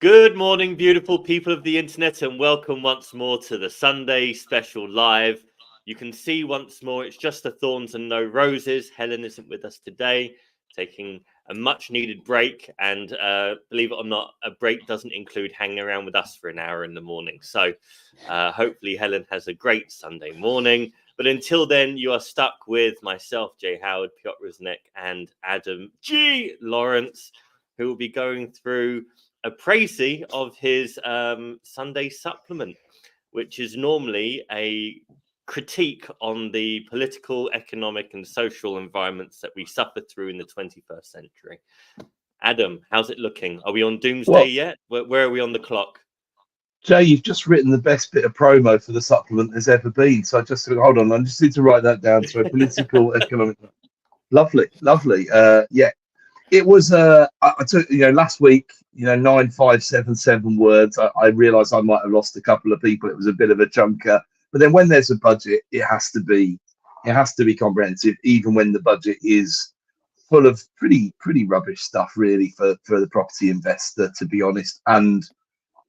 Good morning, beautiful people of the internet, and welcome once more to the Sunday special live. You can see once more it's just the thorns and no roses. Helen isn't with us today, taking a much needed break, and believe it or not, a break doesn't include hanging around with us for an hour in the morning. So hopefully Helen has a great Sunday morning. But until then, you are stuck with myself, Jay Howard, Piotr, Rusinek, and Adam G. Lawrence, who will be going through a précis of his Sunday supplement, which is normally a critique on the political, economic, and social environments that we suffer through in the 21st century. Adam, how's it looking? Are we on doomsday yet? Where are we on the clock? Jay, you've just written the best bit of promo for the supplement there's ever been. So I just hold on, I just need to write that down. So political, economic, lovely. Yeah, it was. I took last week. 9,577 words. I realised I might have lost a couple of people. It was a bit of a chunker. But then when there's a budget, it has to be comprehensive, even when the budget is full of pretty rubbish stuff, really, for the property investor, to be honest, and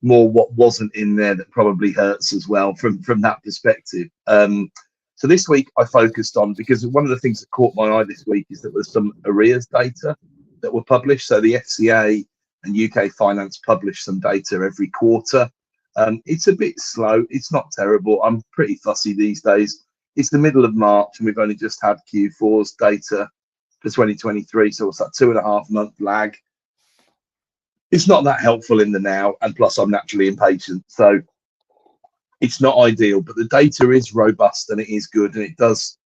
more what wasn't in there that probably hurts as well from that perspective. So this week I focused on, because one of the things that caught my eye this week is that there's some arrears data that were published. So the FCA and UK Finance publish some data every quarter. It's a bit slow. It's not terrible. I'm pretty fussy these days. It's the middle of March and we've only just had Q4's data for 2023. So it's that 2.5 month lag. It's not that helpful in the now, and plus I'm naturally impatient, so it's not ideal, but the data is robust and it is good, and it does,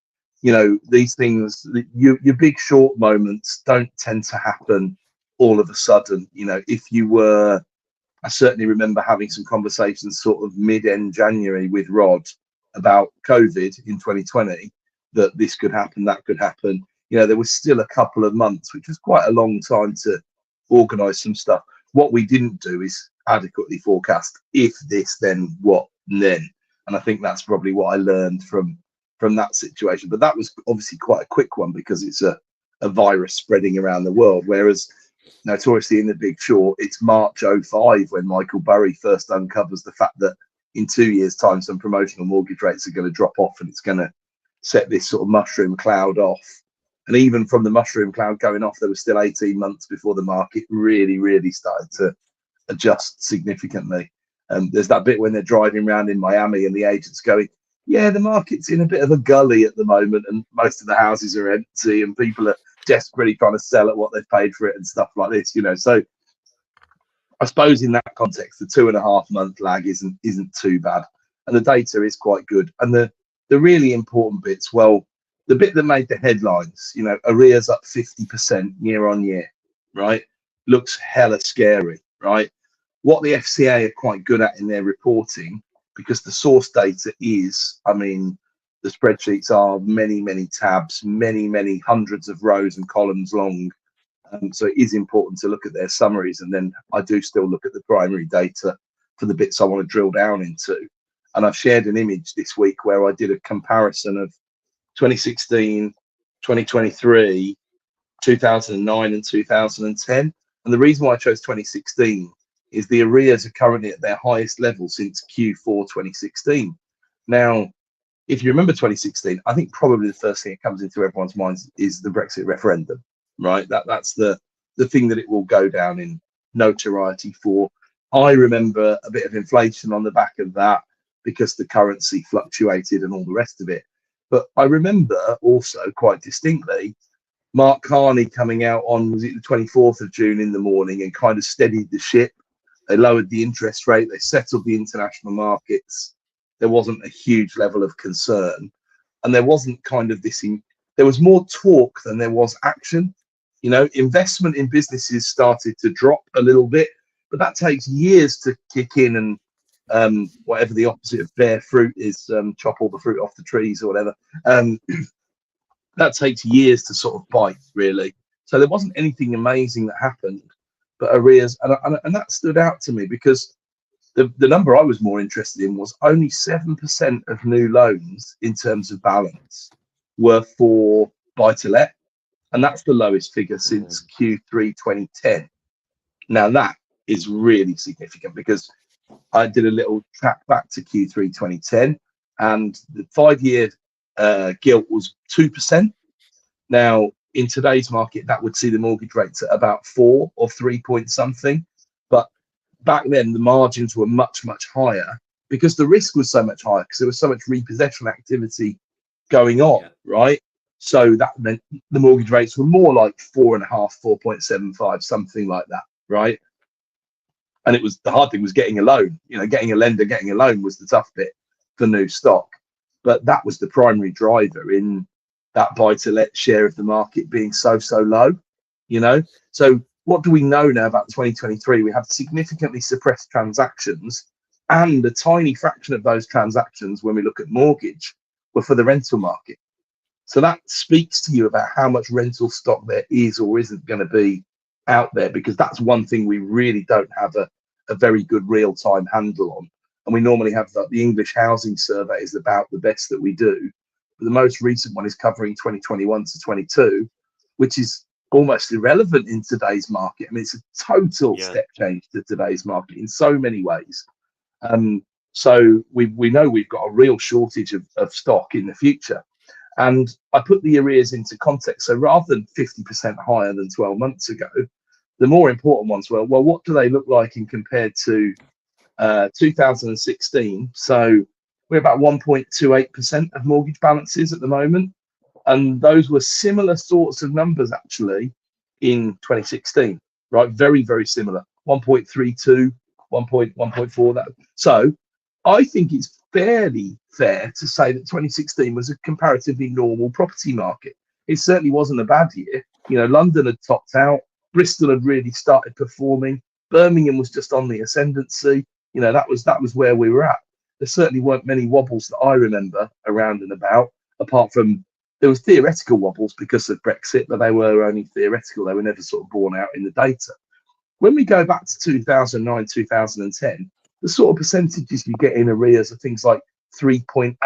these things, your big short moments don't tend to happen all of a sudden. I certainly remember having some conversations sort of mid-end January with Rod about COVID in 2020, that this could happen, that could happen. There was still a couple of months, which was quite a long time to organize some stuff. What we didn't do is adequately forecast if this, then what, then. And I think that's probably what I learned from that situation. But that was obviously quite a quick one, because it's a virus spreading around the world. Whereas notoriously in The Big Short, it's March 05 when Michael Burry first uncovers the fact that in 2 years' time, some promotional mortgage rates are going to drop off, and it's going to set this sort of mushroom cloud off. And even from the mushroom cloud going off, there was still 18 months before the market really started to adjust significantly. There's that bit when they're driving around in Miami and the agent's going, yeah, the market's in a bit of a gully at the moment and most of the houses are empty and people are desperately trying to sell at what they've paid for it and stuff like this, So I suppose in that context, the 2.5 month lag isn't too bad. And the data is quite good. And the really important bits, well, the bit that made the headlines, arrears up 50% year on year, right? Looks hella scary, right? What the FCA are quite good at in their reporting, because the source data is, the spreadsheets are many tabs, many hundreds of rows and columns long. So it is important to look at their summaries. And then I do still look at the primary data for the bits I want to drill down into. And I've shared an image this week where I did a comparison of 2016, 2023, 2009 and 2010. And the reason why I chose 2016 is the arrears are currently at their highest level since Q4 2016. Now, if you remember 2016, I think probably the first thing that comes into everyone's minds is the Brexit referendum, right? That's the thing that it will go down in notoriety for. I remember a bit of inflation on the back of that because the currency fluctuated and all the rest of it. But I remember also quite distinctly Mark Carney coming out on, was it the 24th of June in the morning, and kind of steadied the ship. They lowered the interest rate. They settled the international markets. There wasn't a huge level of concern. And there wasn't kind of this, there was more talk than there was action. Investment in businesses started to drop a little bit, but that takes years to kick in, and whatever the opposite of bear fruit is, chop all the fruit off the trees or whatever. That takes years to sort of bite, really. So there wasn't anything amazing that happened, but arrears, and that stood out to me, because the number I was more interested in was only 7% of new loans in terms of balance were for buy-to-let, and that's the lowest figure since Q3 2010. Now that is really significant, because I did a little track back to Q3 2010, and the 5-year gilt was 2%. Now, in today's market, that would see the mortgage rates at about 4 or 3 point something. But back then, the margins were much, much higher, because the risk was so much higher, because there was so much repossession activity going on, right? So that meant the mortgage rates were more like 4.5, 4.75, something like that, right? And it was, the hard thing was getting a loan. You know, getting a lender, getting a loan was the tough bit for new stock. But that was the primary driver in that buy-to-let share of the market being so low, you know. So what do we know now about 2023? We have significantly suppressed transactions, and a tiny fraction of those transactions, when we look at mortgage, were for the rental market. So that speaks to you about how much rental stock there is or isn't going to be out there, because that's one thing we really don't have a very good real-time handle on. And we normally have the English housing survey is about the best that we do. But the most recent one is covering 2021 to 22, which is almost irrelevant in today's market. I mean, it's a total step change to today's market in so many ways. So we know we've got a real shortage of stock in the future. And I put the arrears into context. So rather than 50% higher than 12 months ago, the more important ones were, well, what do they look like in compared to 2016? So we're about 1.28% of mortgage balances at the moment. And those were similar sorts of numbers actually in 2016, right? Very, very similar. 1.32, 1.4. That. So I think it's fairly fair to say that 2016 was a comparatively normal property market. It certainly wasn't a bad year. You know, London had topped out. Bristol had really started performing. Birmingham was just on the ascendancy. You know, that was where we were at. There certainly weren't many wobbles that I remember around and about, apart from there was theoretical wobbles because of Brexit, but they were only theoretical. They were never sort of borne out in the data. When we go back to 2009, 2010, the sort of percentages you get in arrears are things like 3.8,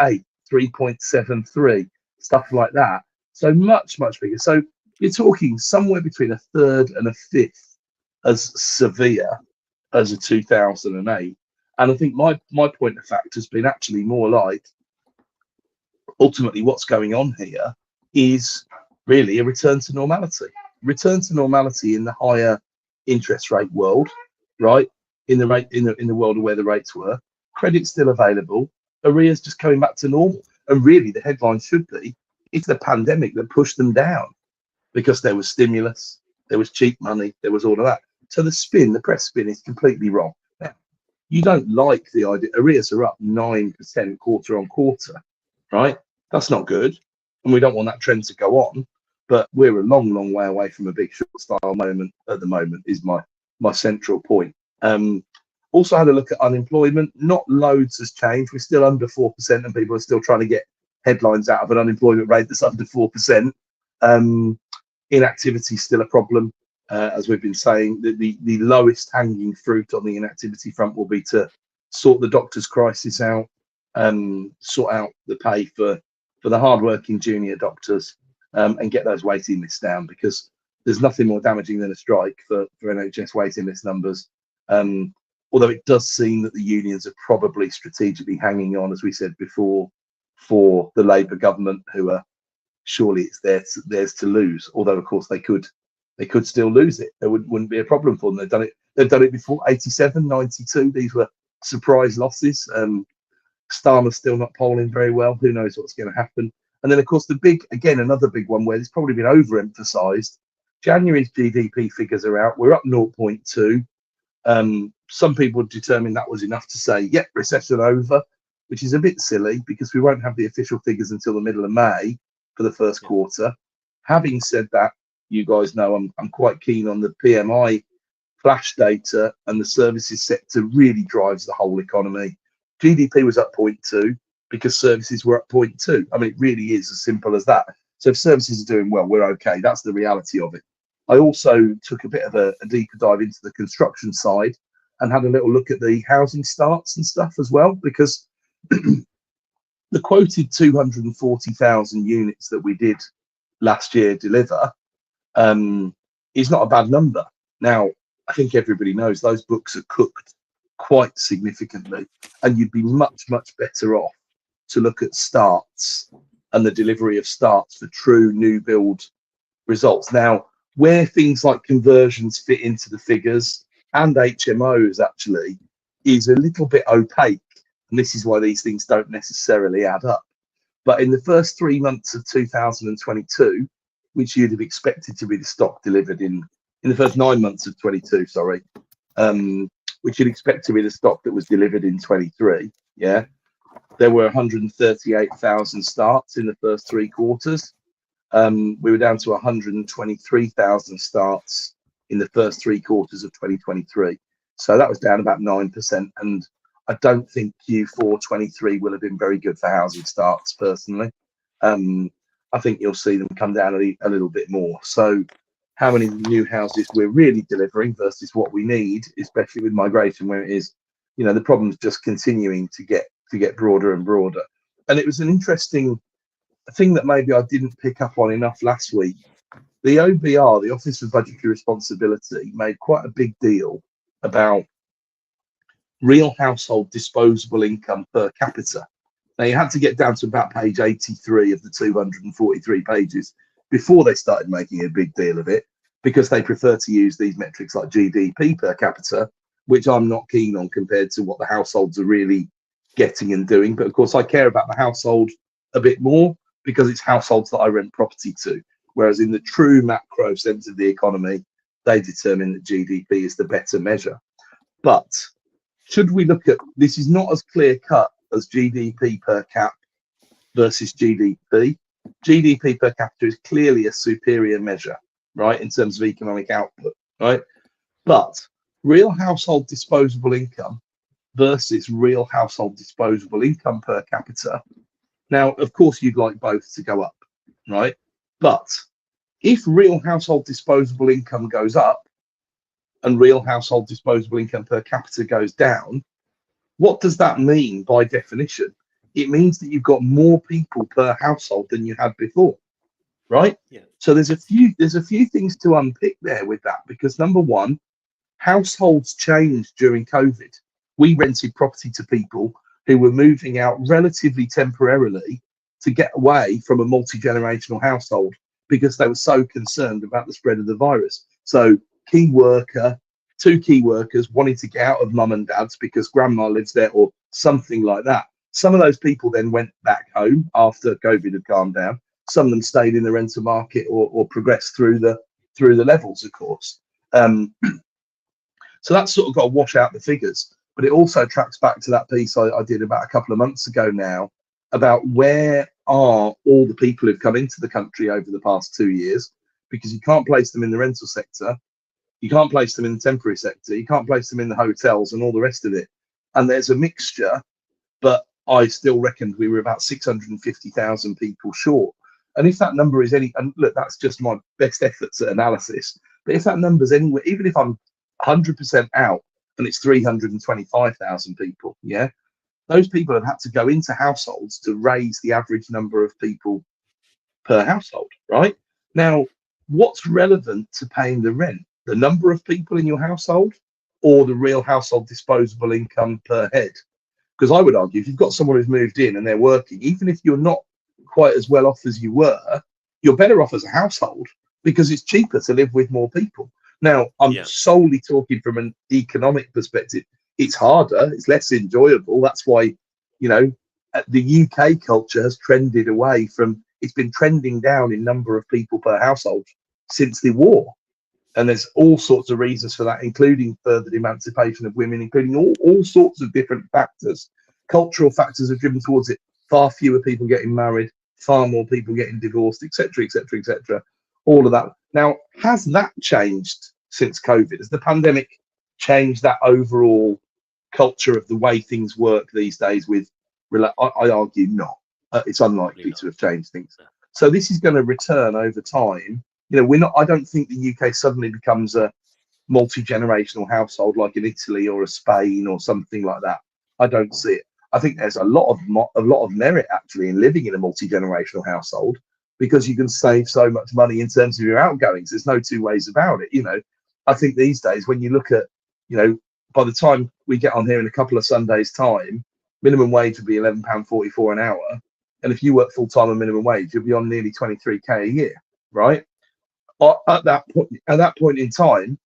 3.73, stuff like that. So much, much bigger. So you're talking somewhere between a third and a fifth as severe as a 2008. And I think my point of fact has been actually more like, ultimately what's going on here is really a return to normality. Return to normality in the higher interest rate world, right? In the world of where the rates were, credit still available, arrears just coming back to normal. And really the headline should be, it's the pandemic that pushed them down, because there was stimulus, there was cheap money, there was all of that. So the press spin is completely wrong. Now, you don't like the idea, arrears are up 9% quarter on quarter, right? That's not good. And we don't want that trend to go on, but we're a long, long way away from a big short style moment at the moment, is my central point. Also had a look at unemployment. Not loads has changed. We're still under 4%, and people are still trying to get headlines out of an unemployment rate that's under 4%. Inactivity is still a problem, as we've been saying. The lowest hanging fruit on the inactivity front will be to sort the doctors' crisis out, sort out the pay for the hardworking junior doctors, and get those waiting lists down, because there's nothing more damaging than a strike for NHS waiting list numbers. Although it does seem that the unions are probably strategically hanging on, as we said before, for the Labour government, who are surely it's theirs to lose. Although of course they could still lose it. There wouldn't be a problem for them. They've done it before. 87, 92. These were surprise losses. Starmer's still not polling very well. Who knows what's going to happen? And then of course another big one where it's probably been overemphasised. January's GDP figures are out. We're up 0.2. Some people determined that was enough to say, yep, recession over, which is a bit silly, because we won't have the official figures until the middle of May for the first quarter. Having said that, you guys know I'm quite keen on the PMI flash data, and the services sector really drives the whole economy. GDP was up 0.2 because services were up 0.2. I mean, it really is as simple as that. So if services are doing well, we're okay. That's the reality of it. I also took a bit of a deeper dive into the construction side and had a little look at the housing starts and stuff as well, because the quoted 240,000 units that we did last year deliver is not a bad number. Now, I think everybody knows those books are cooked quite significantly, and you'd be much better off to look at starts and the delivery of starts for true new build results. Now, where things like conversions fit into the figures and HMOs actually is a little bit opaque, and this is why these things don't necessarily add up. But in the first 3 months of 2022, which you'd have expected to be the stock delivered in the first 9 months of 22, sorry, which you'd expect to be the stock that was delivered in 23, yeah, there were 138,000 starts in the first 3 quarters. We were down to 123,000 starts in the first 3 quarters of 2023. So that was down about 9%. And I don't think Q4 23 will have been very good for housing starts, personally. I think you'll see them come down a little bit more. So how many new houses we're really delivering versus what we need, especially with migration where it is, you know, the problem's just continuing to get broader and broader. And it was an interesting thing that maybe I didn't pick up on enough last week. The OBR, the Office of Budgetary Responsibility, made quite a big deal about real household disposable income per capita. Now, you had to get down to about page 83 of the 243 pages before they started making a big deal of it, because they prefer to use these metrics like GDP per capita, which I'm not keen on compared to what the households are really getting and doing. But of course, I care about the household a bit more because it's households that I rent property to. Whereas in the true macro sense of the economy, they determine that GDP is the better measure. But should we look at, this is not as clear cut as GDP per cap versus GDP. GDP per capita is clearly a superior measure, right, in terms of economic output, right? But real household disposable income versus real household disposable income per capita. Now, of course, you'd like both to go up, right? But if real household disposable income goes up and real household disposable income per capita goes down, what does that mean by definition? It means that you've got more people per household than you had before, right? Yeah. So there's a few things to unpick there with that, because number one, households changed during COVID. We rented property to people who were moving out relatively temporarily to get away from a multi-generational household because they were so concerned about the spread of the virus. So two key workers wanted to get out of mum and dad's because grandma lives there or something like that. Some of those people then went back home after COVID had calmed down. Some of them stayed in the rental market or progressed through the levels, of course. So that's sort of got to wash out the figures. But it also tracks back to that piece I did about a couple of months ago now about where are all the people who've come into the country over the past 2 years, because you can't place them in the rental sector, you can't place them in the temporary sector, you can't place them in the hotels and all the rest of it. And there's a mixture, but I still reckoned we were about 650,000 people short. And if that number is any, and look, that's just my best efforts at analysis, but if that number's anywhere, even if I'm 100% out, and it's 325,000 people, yeah, those people have had to go into households to raise the average number of people per household, right? Now, what's relevant to paying the rent? The number of people in your household or the real household disposable income per head? Because I would argue if you've got someone who's moved in and they're working, even if you're not quite as well off as you were, you're better off as a household because it's cheaper to live with more people. Now, I'm solely talking from an economic perspective. It's harder, it's less enjoyable. That's why, you know, the UK culture has trended away from, it's been trending down in number of people per household since the war. And there's all sorts of reasons for that, including further emancipation of women, including all sorts of different factors. Cultural factors have driven towards it. Far fewer people getting married, far more people getting divorced, etc., etc., etc. All of that. Now, has that changed since COVID? Has the pandemic changed that overall culture of the way things work these days? I argue not. It's unlikely to have changed things. So this is going to return over time. You know, I don't think the UK suddenly becomes a multi-generational household like in Italy or a Spain or something like that. I don't see it. I think there's a lot of merit actually in living in a multi-generational household, because you can save so much money in terms of your outgoings. There's no two ways about it. You know, I think these days, when you look at, by the time we get on here in a couple of Sundays' time, minimum wage would be £11.44 an hour. And if you work full time on minimum wage, you'll be on nearly 23k a year, right? At that point in time,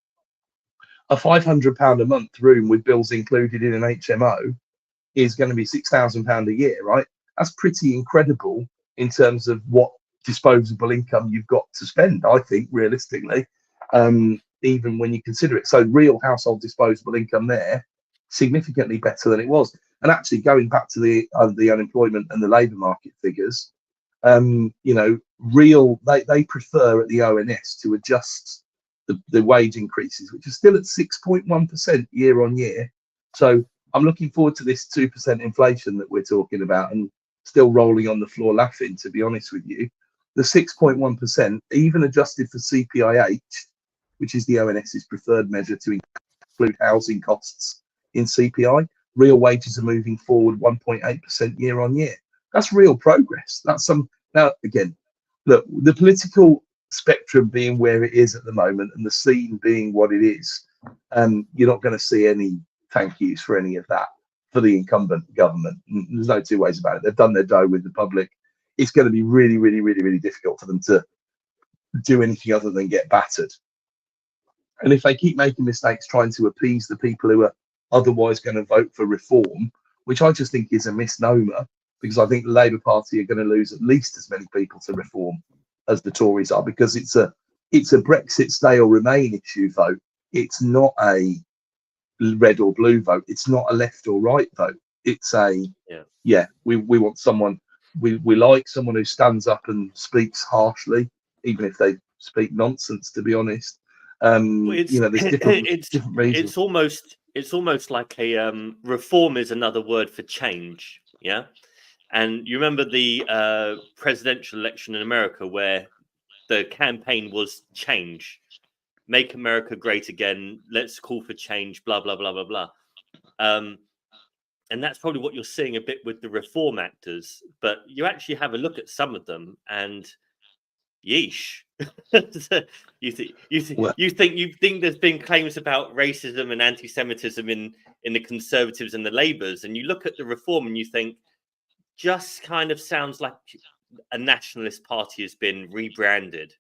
a £500 a month room with bills included in an HMO is going to be £6,000 a year, right? That's pretty incredible in terms of what disposable income you've got to spend, I think, realistically, even when you consider it. So real household disposable income there, significantly better than it was. And actually, going back to the unemployment and the labour market figures, they prefer at the ONS to adjust the wage increases, which are still at 6.1% year on year. So I'm looking forward to this 2% inflation that we're talking about, and still rolling on the floor laughing, to be honest with you. The 6.1%, even adjusted for CPIH, which is the ONS's preferred measure to include housing costs in CPI, real wages are moving forward 1.8% year on year. That's real progress. Now, again, look, the political spectrum being where it is at the moment and the scene being what it is, you're not going to see any thank yous for any of that for the incumbent government. There's no two ways about it. They've done their dough with the public. It's going to be really, really, really, really difficult for them to do anything other than get battered. And if they keep making mistakes trying to appease the people who are otherwise going to vote for reform, which I just think is a misnomer, because I think the Labour Party are going to lose at least as many people to reform as the Tories are, because it's a Brexit stay or remain issue vote. It's not a red or blue vote. It's not a left or right vote. It's we want someone, we like someone who stands up and speaks harshly, even if they speak nonsense, to be honest. There's different reasons. It's almost like a reform is another word for change. Yeah. And you remember the presidential election in America where the campaign was change, make America great again. Let's call for change, blah, blah, blah, blah, blah. And that's probably what you're seeing a bit with the reform actors. But you actually have a look at some of them and yeesh. you think there's been claims about racism and anti-Semitism in the Conservatives and the Labours, and you look at the reform and you think, just kind of sounds like a nationalist party has been rebranded.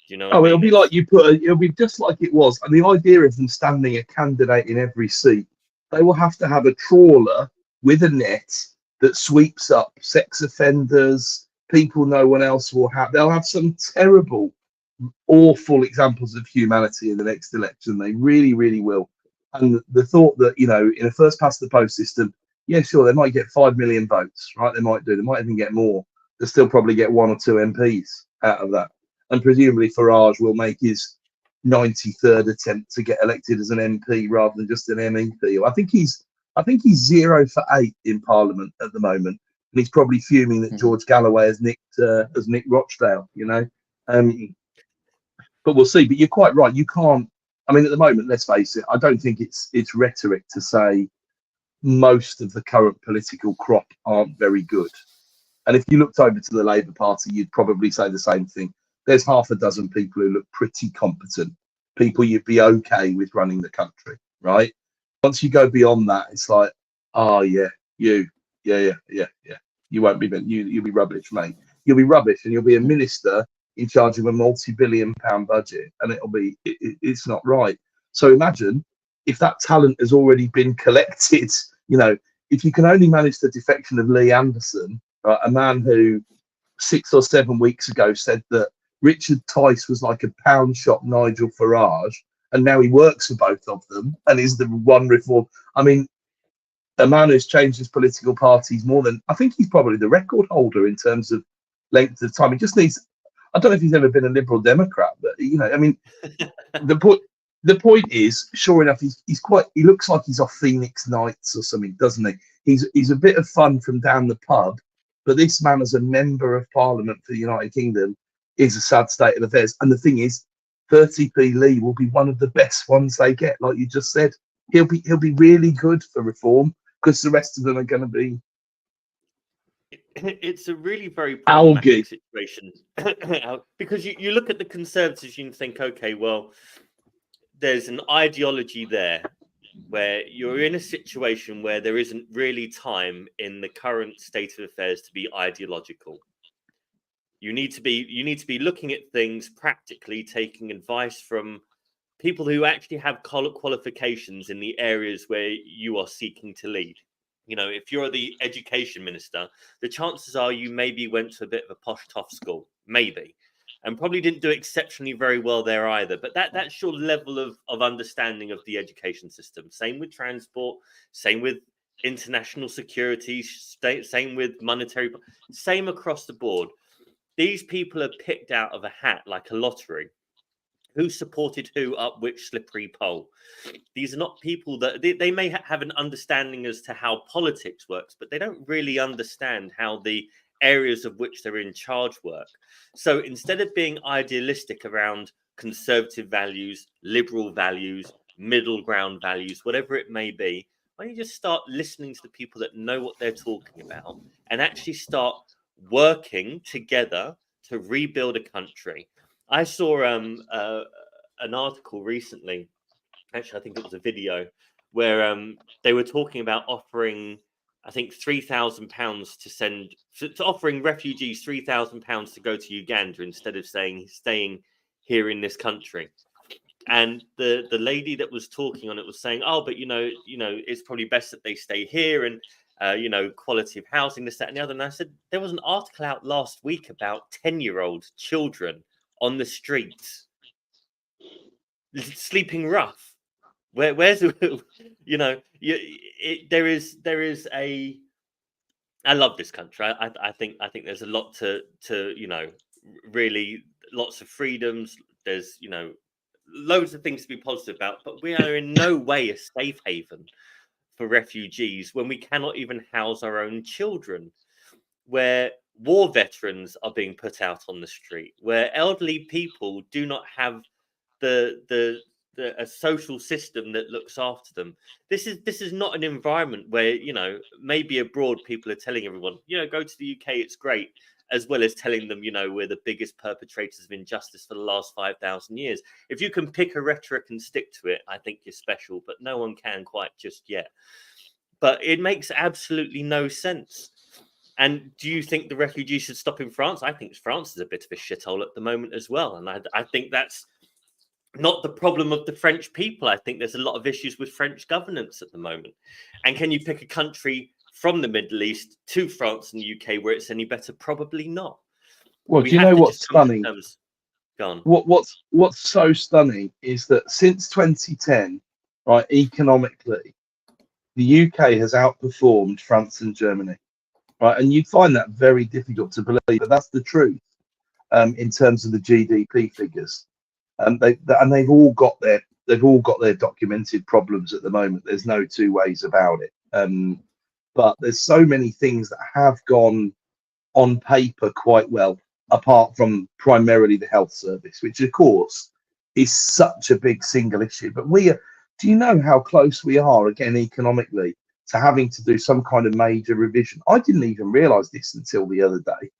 You know? It'll be like it'll be just like it was. And the idea of them standing a candidate in every seat, they will have to have a trawler with a net that sweeps up sex offenders, people no one else will have. They'll have some terrible, awful examples of humanity in the next election. They really, really will. And the thought that, in a first past the post system, yeah, sure, they might get 5 million votes, right? They might even get more. They'll still probably get 1 or 2 MPs out of that. And presumably Farage will make his 93rd attempt to get elected as an MP rather than just an MEP. I think he's 0 for 8 in Parliament at the moment, and he's probably fuming that George Galloway has nicked Rochdale. But we'll see. But you're quite right. You can't. I mean, at the moment, let's face it. I don't think it's rhetoric to say most of the current political crop aren't very good. And if you looked over to the Labour Party, you'd probably say the same thing. There's half a dozen people who look pretty competent, people you'd be okay with running the country, right? Once you go beyond that, it's like, you won't be, you'll be rubbish, mate. You'll be rubbish, and you'll be a minister in charge of a multi-billion-pound budget, and it's not right. So imagine if that talent has already been collected. If you can only manage the defection of Lee Anderson, right, a man who 6 or 7 weeks ago said that Richard Tice was like a pound shop Nigel Farage, and now he works for both of them and is the one reform. I mean, a man who's changed his political parties more than, I think he's probably the record holder in terms of length of time. He just needs, I don't know if he's ever been a Liberal Democrat, but the point is, sure enough, he looks like he's off Phoenix Nights or something, doesn't he? He's a bit of fun from down the pub, but this man as a member of Parliament for the United Kingdom is a sad state of affairs. And the thing is, 30p Lee will be one of the best ones they get, like you just said. He'll be really good for reform, because the rest of them are going to be. It's a really very problematic situation because you look at the Conservatives, you think, okay, well, there's an ideology there where you're in a situation where there isn't really time in the current state of affairs to be ideological. You need to be looking at things practically, taking advice from people who actually have qualifications in the areas where you are seeking to lead. You know, if you're the education minister, the chances are you maybe went to a bit of a posh toff school, maybe, and probably didn't do exceptionally very well there either. But that's your level of understanding of the education system. Same with transport, same with international security, same with monetary, same across the board. These people are picked out of a hat like a lottery. Who supported who up which slippery pole? These are not people that they may have an understanding as to how politics works, but they don't really understand how the areas of which they're in charge work. So instead of being idealistic around conservative values, liberal values, middle ground values, whatever it may be, why don't you just start listening to the people that know what they're talking about and actually start working together to rebuild a country? I saw an article recently. Actually, I think it was a video where they were talking about offering, I think, £3,000 to send to offering refugees £3,000 to go to Uganda instead of staying here in this country. And the lady that was talking on it was saying, "Oh, but it's probably best that they stay here and." Quality of housing, this, that, and the other. And I said, there was an article out last week about 10-year-old children on the streets, sleeping rough. Where's there is a. I love this country. I think there's a lot to really lots of freedoms. There's loads of things to be positive about, but we are in no way a safe haven for refugees when we cannot even house our own children, where war veterans are being put out on the street, where elderly people do not have a social system that looks after them. This is not an environment where maybe abroad people are telling everyone go to the UK, it's great, as well as telling them we're the biggest perpetrators of injustice for the last 5,000 years. If you can pick a rhetoric and stick to it, I think you're special, but no one can quite just yet. But it makes absolutely no sense. And do you think the refugees should stop in France? I think France is a bit of a shithole at the moment as well. And I think that's not the problem of the French people. I think there's a lot of issues with French governance at the moment. And can you pick a country from the Middle East to France and the UK where it's any better? Probably not. Well, do you know what's stunning? Go on. What's so stunning is that since 2010, right, economically, the UK has outperformed France and Germany, right? And you'd find that very difficult to believe, but that's the truth in terms of the GDP figures. They've all got their documented problems at the moment. There's no two ways about it. But there's so many things that have gone on paper quite well, apart from primarily the health service, which of course is such a big single issue. But do you know how close we are again economically to having to do some kind of major revision? I didn't even realize this until the other day.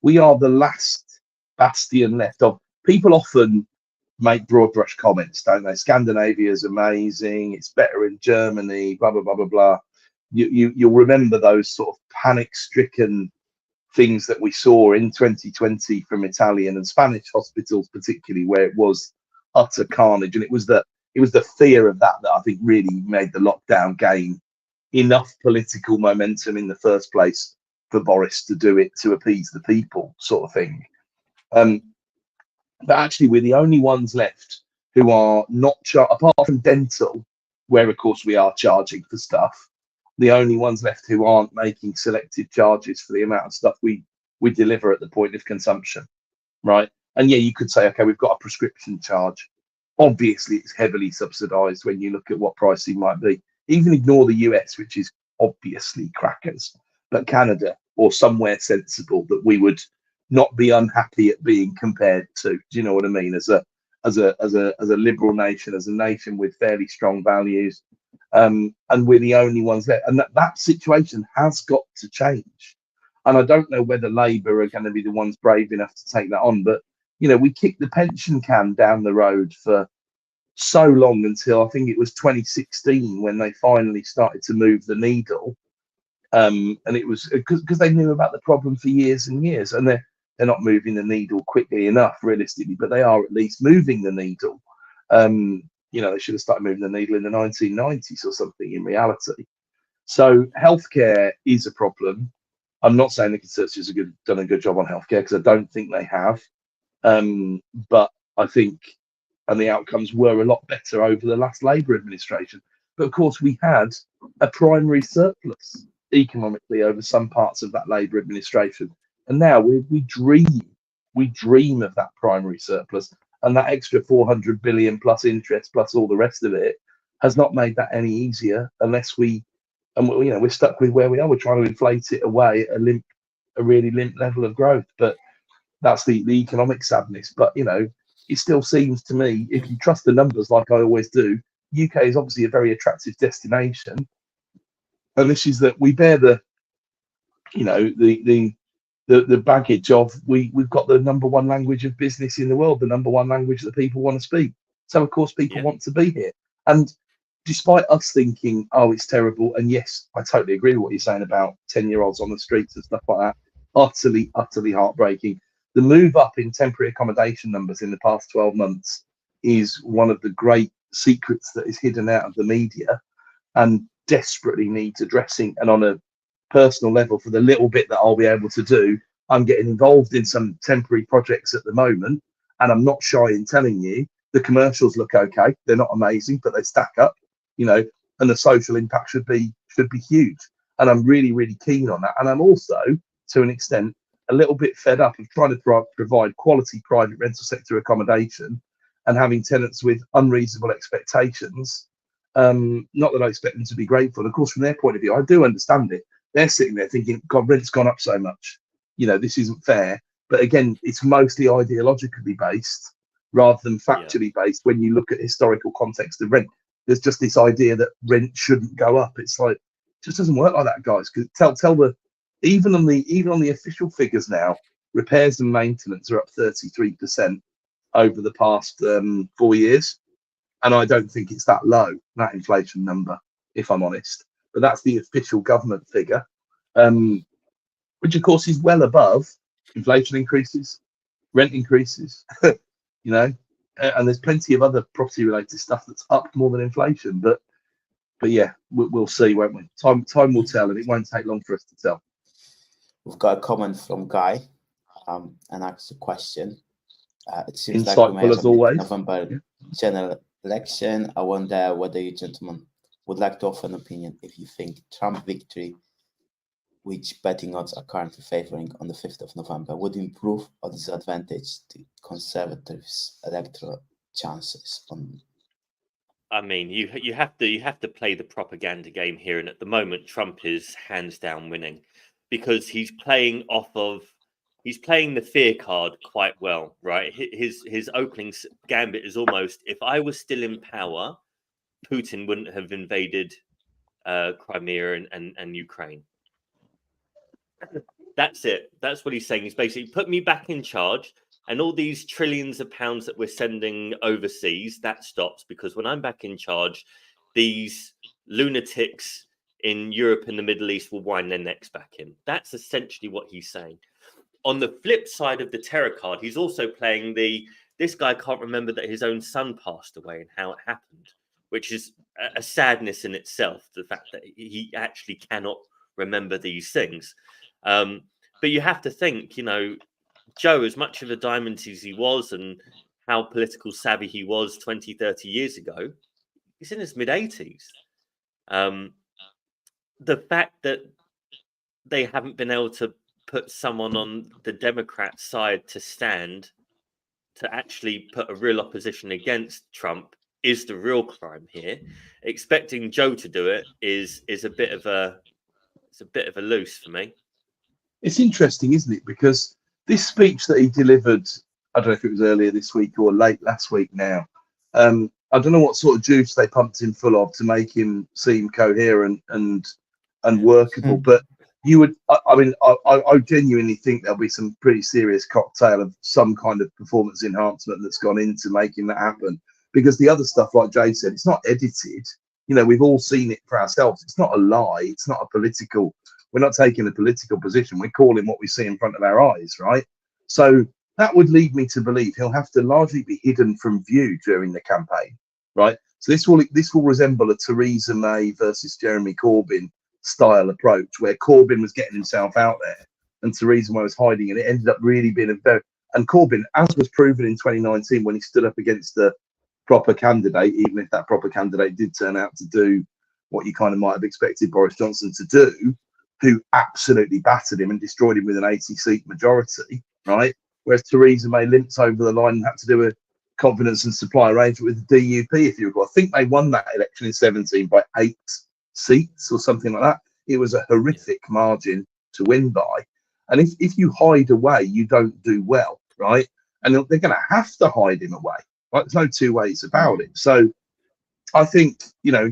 We are the last bastion left of. People often make broad brush comments, don't they? Scandinavia is amazing, it's better in Germany, blah blah blah blah blah. You'll remember those sort of panic-stricken things that we saw in 2020 from Italian and Spanish hospitals, particularly, where it was utter carnage. And it was the fear of that I think really made the lockdown gain enough political momentum in the first place for Boris to do it to appease the people, sort of thing. But actually, we're the only ones left who are not apart from dental, where of course we are charging for stuff. The only ones left who aren't making selective charges for the amount of stuff we deliver at the point of consumption, right? And yeah, you could say, okay, we've got a prescription charge. Obviously, it's heavily subsidised when you look at what pricing might be. Even ignore the US, which is obviously crackers, but Canada or somewhere sensible that we would not be unhappy at being compared to. Do you know what I mean? As a liberal nation, as a nation with fairly strong values. And we're the only ones there, and that situation has got to change. And I don't know whether Labour are going to be the ones brave enough to take that on, but we kicked the pension can down the road for so long until I think it was 2016 when they finally started to move the needle. And it was because they knew about the problem for years and years, and they're not moving the needle quickly enough, realistically, but they are at least moving the needle. They should have started moving the needle in the 1990s or something in reality. So healthcare is a problem. I'm not saying the Conservatives have done a good job on healthcare, because I don't think they have. But I think, and the outcomes were a lot better over the last Labour administration. But of course, we had a primary surplus economically over some parts of that Labour administration, and now we dream of that primary surplus, and that extra 400 billion plus interest plus all the rest of it has not made that any easier, unless we're stuck with where we are. We're trying to inflate it away at a really limp level of growth. But that's the economic sadness. But it still seems to me, if you trust the numbers like I always do, UK is obviously a very attractive destination, and this is that we bear the baggage of we've got the number one language of business in the world, the number one language that people want to speak. So of course people want to be here. And despite us thinking, oh, it's terrible, and yes, I totally agree with what you're saying about 10-year-olds on the streets and stuff like that, utterly heartbreaking. The move up in temporary accommodation numbers in the past 12 months is one of the great secrets that is hidden out of the media and desperately needs addressing. And on a personal level, for the little bit that I'll be able to do, I'm getting involved in some temporary projects at the moment, and I'm not shy in telling you the commercials look okay. They're not amazing, but they stack up, and the social impact should be huge. And I'm really, really keen on that. And I'm also, to an extent, a little bit fed up of trying to provide quality private rental sector accommodation and having tenants with unreasonable expectations. Not that I expect them to be grateful. Of course, from their point of view, I do understand it. They're sitting there thinking, God, rent's gone up so much. This isn't fair. But again, it's mostly ideologically based rather than factually based. When you look at historical context of rent, there's just this idea that rent shouldn't go up. It's like, it just doesn't work like that, guys. Because even on the official figures now, repairs and maintenance are up 33% over the past 4 years. And I don't think it's that low, that inflation number, if I'm honest. But that's the official government figure, which of course is well above inflation increases, rent increases, and there's plenty of other property related stuff that's up more than inflation. But yeah, we'll see, won't we? Time will tell, and it won't take long for us to tell. We've got a comment from Guy, and asks a question. It seems insightful like we as always. November general election. I wonder whether you gentlemen would like to offer an opinion if you think Trump victory, which betting odds are currently favoring on the 5th of November, would improve or disadvantage the Conservatives' electoral chances on. I mean, you have to play the propaganda game here, and at the moment, Trump is hands down winning because he's playing the fear card quite well, right? His opening gambit is almost, if I was still in power, Putin wouldn't have invaded Crimea and Ukraine. That's it. That's what he's saying. He's basically put me back in charge, and all these trillions of pounds that we're sending overseas, that stops, because when I'm back in charge, these lunatics in Europe and the Middle East will wind their necks back in. That's essentially what he's saying. On the flip side of the terror card, he's also playing this guy can't remember that his own son passed away and how it happened, which is a sadness in itself, the fact that he actually cannot remember these things. But you have to think, Joe, as much of a diamond as he was and how political savvy he was 20, 30 years ago, he's in his mid-80s. The fact that they haven't been able to put someone on the Democrat side to actually put a real opposition against Trump is the real crime here. Expecting Joe to do it is a bit of a loose for me. It's interesting, isn't it? Because this speech that he delivered, I don't know if it was earlier this week or late last week now, I don't know what sort of juice they pumped him full of to make him seem coherent and workable. But you would, I genuinely think there'll be some pretty serious cocktail of some kind of performance enhancement that's gone into making that happen. because the other stuff, like Jay said, it's not edited. You know, we've all seen it for ourselves. It's not a lie. It's not a political. We're not taking a political position. We're calling what we see in front of our eyes, right? So that would lead me to believe he'll have to largely be hidden from view during the campaign, right? So this will resemble a Theresa May versus Jeremy Corbyn style approach, where Corbyn was getting himself out there and Theresa May was hiding, and it ended up really being a very, and Corbyn, as was proven in 2019 when he stood up against the proper candidate, even if that proper candidate did turn out to do what you kind of might have expected Boris Johnson to do, who absolutely battered him and destroyed him with an 80-seat majority, right? Whereas Theresa May limped over the line and had to do a confidence and supply arrangement with the DUP, if you recall. I think they won that election in 17 by 8 seats or something like that. It was a horrific margin to win by. And if you hide away, you don't do well, right? And they're going to have to hide him away. Right? There's no two ways about it. So I think, you know,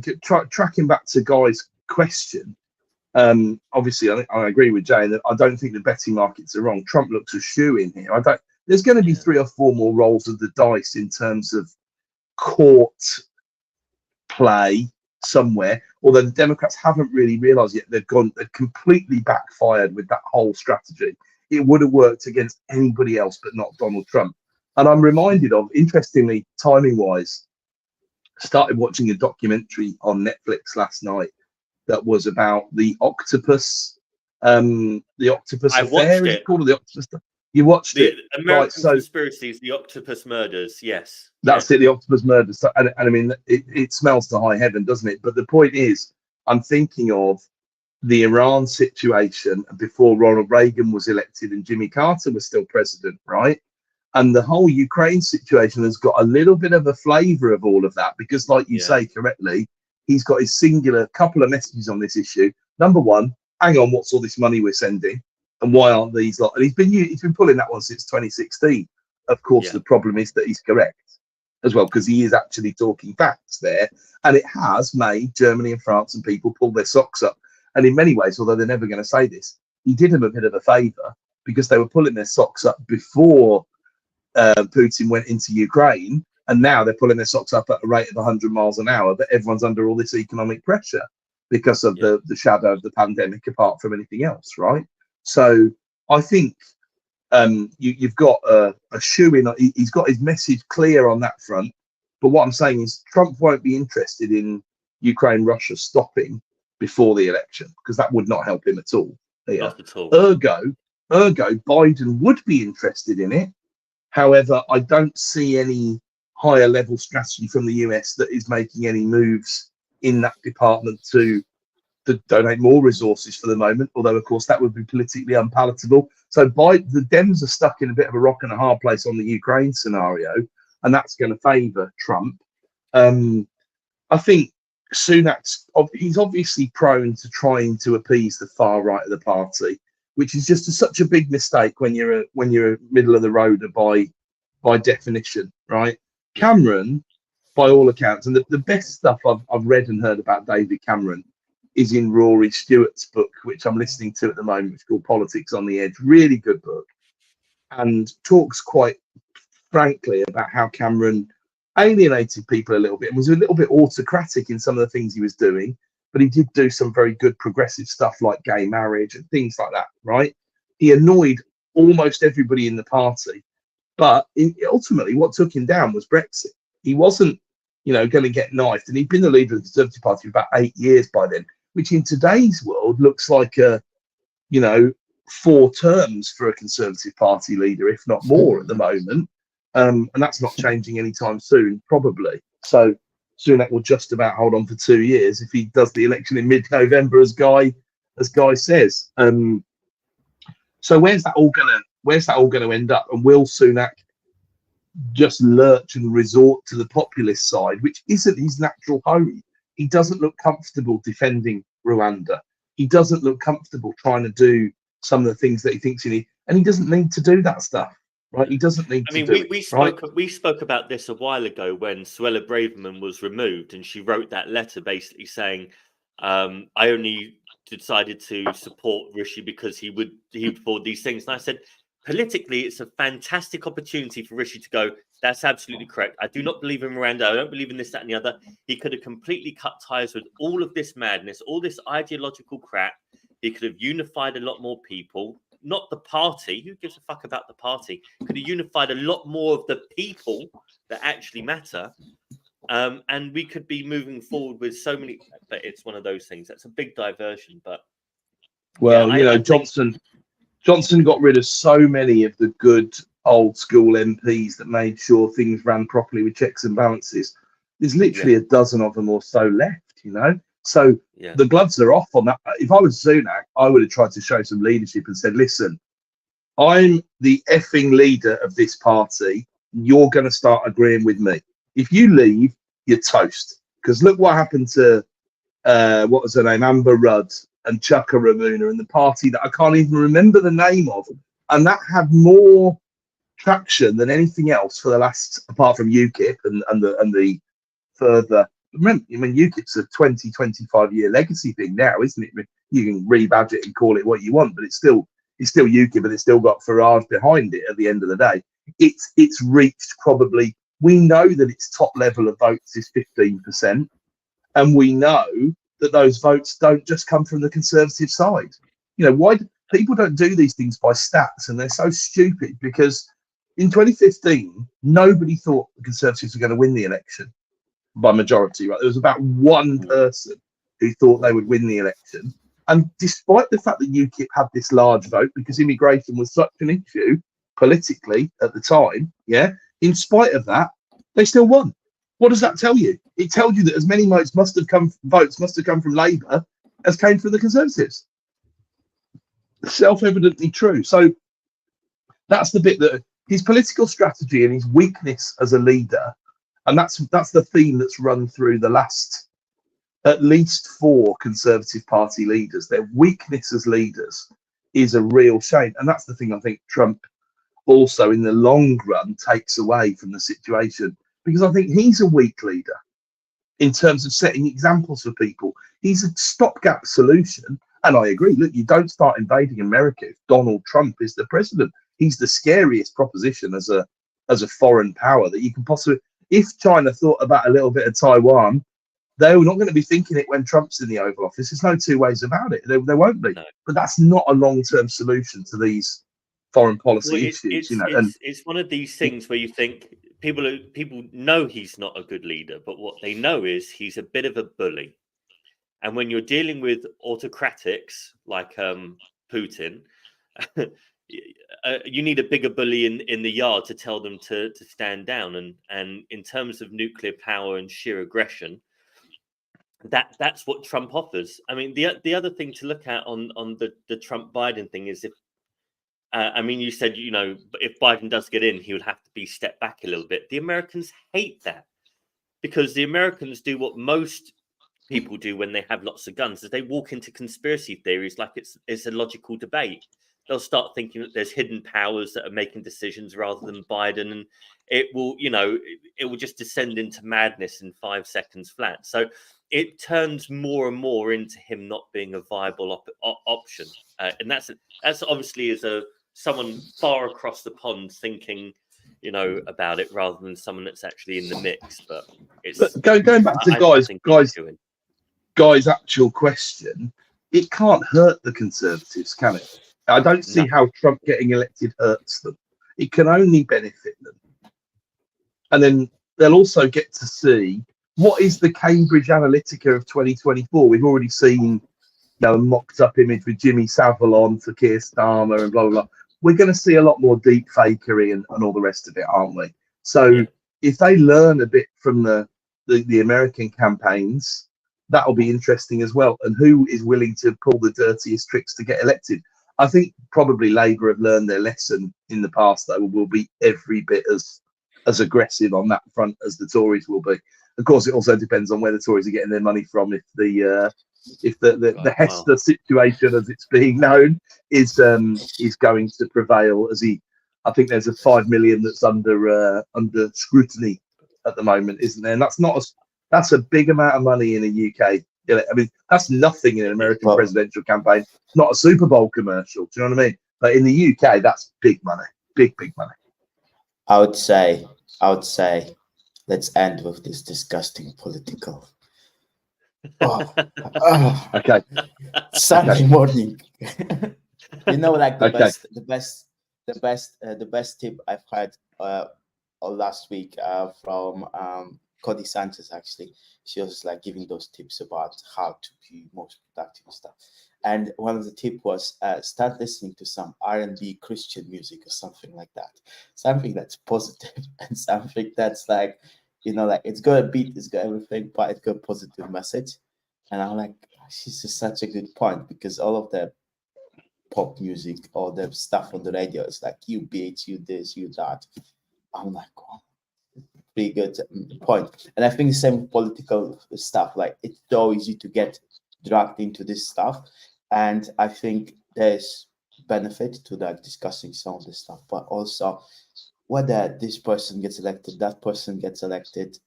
tracking back to Guy's question, obviously I agree with Jay that I don't think the betting markets are wrong. Trump looks a shoe in here. There's going to be 3 or 4 more rolls of the dice in terms of court play somewhere, although the Democrats haven't really realized yet they've completely backfired with that whole strategy. It would have worked against anybody else but not Donald Trump. And I'm reminded of, interestingly, timing wise, started watching a documentary on Netflix last night that was about the octopus affair. Is it called the octopus? You watched it? American Conspiracies, the Octopus Murders. Yes, that's it. The Octopus Murders. So, and I mean, it smells to high heaven, doesn't it? But the point is, I'm thinking of the Iran situation before Ronald Reagan was elected and Jimmy Carter was still president, right? And the whole Ukraine situation has got a little bit of a flavour of all of that because, like you say correctly, he's got his singular couple of messages on this issue. Number one, hang on, what's all this money we're sending, and why aren't these? And he's been pulling that one since 2016. Of course, the problem is that he's correct as well because he is actually talking facts there, and it has made Germany and France and people pull their socks up. And in many ways, although they're never going to say this, he did them a bit of a favour because they were pulling their socks up before Putin went into Ukraine, and now they're pulling their socks up at a rate of 100 miles an hour, but everyone's under all this economic pressure because of the shadow of the pandemic, apart from anything else, right? So I think you've got a shoe in. He's got his message clear on that front, but what I'm saying is Trump won't be interested in Ukraine-Russia stopping before the election because that would not help him at all. Not at all. Ergo, Biden would be interested in it. However, I don't see any higher level strategy from the US that is making any moves in that department to donate more resources for the moment, although, of course, that would be politically unpalatable. So the Dems are stuck in a bit of a rock and a hard place on the Ukraine scenario, and that's going to favour Trump. I think he's obviously prone to trying to appease the far right of the party, which is just such a big mistake when you're a middle of the road by definition, right? Cameron, by all accounts, and the best stuff I've read and heard about David Cameron is in Rory Stewart's book, which I'm listening to at the moment, which is called Politics on the Edge. Really good book, and talks quite frankly about how Cameron alienated people a little bit and was a little bit autocratic in some of the things he was doing. But he did do some very good progressive stuff like gay marriage and things like that, right? He annoyed almost everybody in the party. But ultimately, what took him down was Brexit. He wasn't, going to get knifed. And he'd been the leader of the Conservative Party for about 8 years by then, which in today's world looks like 4 terms for a Conservative Party leader, if not more at the moment. And that's not changing anytime soon, probably. So Sunak will just about hold on for 2 years if he does the election in mid-November, as Guy says. So where's that all gonna end up? And will Sunak just lurch and resort to the populist side, which isn't his natural home? He doesn't look comfortable defending Rwanda. He doesn't look comfortable trying to do some of the things that he thinks he needs, and he doesn't need to do that stuff. Right, he doesn't need to do it. We spoke about this a while ago when Suella Braverman was removed, and she wrote that letter basically saying, "I only decided to support Rishi because he would afford these things." And I said, politically, it's a fantastic opportunity for Rishi to go, That's absolutely correct. I do not believe in Miranda. I don't believe in this, that, and the other. He could have completely cut ties with all of this madness, all this ideological crap. He could have unified a lot more people, not the party. Who gives a fuck about the party? Could have unified a lot more of the people that actually matter. And we could be moving forward with so many. But it's one of those things. That's a big diversion. But well, yeah, I Johnson got rid of so many of the good old school MPs that made sure things ran properly with checks and balances. There's literally a dozen of them or so left, So the gloves are off on that. If I was Sunak, I would have tried to show some leadership and said, listen, I'm the effing leader of this party. You're going to start agreeing with me. If you leave, you're toast. Because look what happened to, what was her name, Amber Rudd and Chuka Ramuna and the party that I can't even remember the name of. And that had more traction than anything else for the last, apart from UKIP and the further. Remember, UKIP's a 20-25 year legacy thing now, isn't it? You can rebadge it and call it what you want, but it's still UKIP, and it's still got Farage behind it. At the end of the day, it's reached probably. We know that its top level of votes is 15%, and we know that those votes don't just come from the Conservative side. Why people don't do these things by stats, and they're so stupid because in 2015, nobody thought the Conservatives were going to win the election by majority, right? There was about one person who thought they would win the election. And despite the fact that UKIP had this large vote, because immigration was such an issue politically at the time, in spite of that, they still won. What does that tell you? It tells you that as many votes must have come from Labour as came from the Conservatives. Self-evidently true. So that's the bit that his political strategy and his weakness as a leader, and that's the theme that's run through the last at least 4 Conservative Party leaders. Their weakness as leaders is a real shame, and that's the thing I think Trump also in the long run takes away from the situation, because I think he's a weak leader in terms of setting examples for people. He's a stopgap solution, and I agree. Look, you don't start invading America if Donald Trump is the president. He's the scariest proposition as a foreign power that you can possibly. If China thought about a little bit of Taiwan, they're not going to be thinking it when Trump's in the Oval Office. There's no two ways about it. There won't be. No. But that's not a long-term solution to these foreign policy issues. It's one of these things where you think people know he's not a good leader, but what they know is he's a bit of a bully. And when you're dealing with autocratics like Putin, you need a bigger bully in the yard to tell them to stand down. And in terms of nuclear power and sheer aggression, that's what Trump offers. I mean, the other thing to look at on the Trump Biden thing is if you said if Biden does get in, he would have to be stepped back a little bit. The Americans hate that, because the Americans do what most people do when they have lots of guns, is they walk into conspiracy theories like it's a logical debate. They'll start thinking that there's hidden powers that are making decisions rather than Biden, and it will just descend into madness in 5 seconds flat. So it turns more and more into him not being a viable option, and that's obviously as someone far across the pond thinking about it rather than someone that's actually in the mix. But it's going back to Guy's actual question. It can't hurt the Conservatives, can it? I don't see how Trump getting elected hurts them. It can only benefit them. And then they'll also get to see what is the Cambridge Analytica of 2024. We've already seen a mocked up image with Jimmy Savile on for Keir Starmer and blah, blah, blah. We're going to see a lot more deep fakery and all the rest of it, aren't we? So if they learn a bit from the American campaigns, that'll be interesting as well. And who is willing to pull the dirtiest tricks to get elected? I think probably Labour have learned their lesson in the past, though, will be every bit as aggressive on that front as the Tories will be. Of course, it also depends on where the Tories are getting their money from. If the Hester situation, as it's being known, is going to prevail, I think there's a 5 million that's under scrutiny at the moment, isn't there? And that's a big amount of money in the UK. I mean, that's nothing in an American presidential campaign. It's not a Super Bowl commercial. Do you know what I mean? But in the UK, that's big money, big money. I would say I would say let's end with this disgusting political. Oh, Okay. Sunday morning. Like the Okay. best tip I've had last week from Cody Sanchez. Actually, she was like giving those tips about how to be most productive and stuff. And one of the tip was start listening to some R&B Christian music or something like that. Something that's positive and something that's like, like it's got a beat, it's got everything, but it's got a positive message. And I'm like, she's just such a good point, because all of the pop music or the stuff on the radio is like, you bitch, you this, you that. I'm like, wow, pretty good point. And I think the same with political stuff. Like, it's so easy to get dragged into this stuff. And I think there's benefit to like discussing some of this stuff, but also whether this person gets elected, that person gets elected,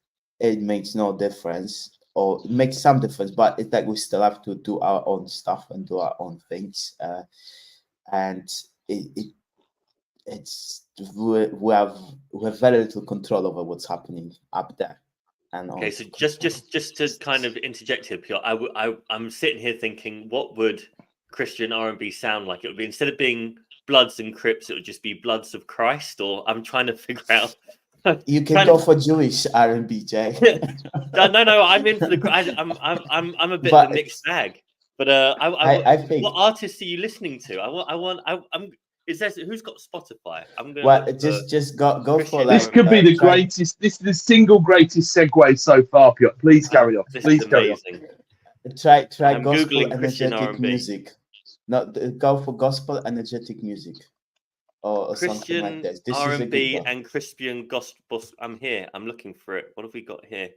it makes no difference, or it makes some difference, but it's like we still have to do our own stuff and do our own things. And it's we have very little control over what's happening up there. And okay, so just to kind of interject here, Piotr, I'm sitting here thinking, what would Christian R&B sound like? It would be, instead of being Bloods and Crips, it would just be Bloods of Christ. Or I'm trying to figure out. You can go for Jewish R&B, Jay. No, I'm in for the. I'm a bit of a mixed bag. But I think, what artists are you listening to? I'm. Is there, who's got Spotify? I'm going. Well, just go for like. This could be the greatest. This is the single greatest segue so far, Piotr. Please carry on. Please carry on. Try I'm gospel Googling Christian energetic R&B. music. No, go for gospel energetic music, or Christian something like this. This R&B is a and Christian gospel. I'm here. I'm looking for it. What have we got here?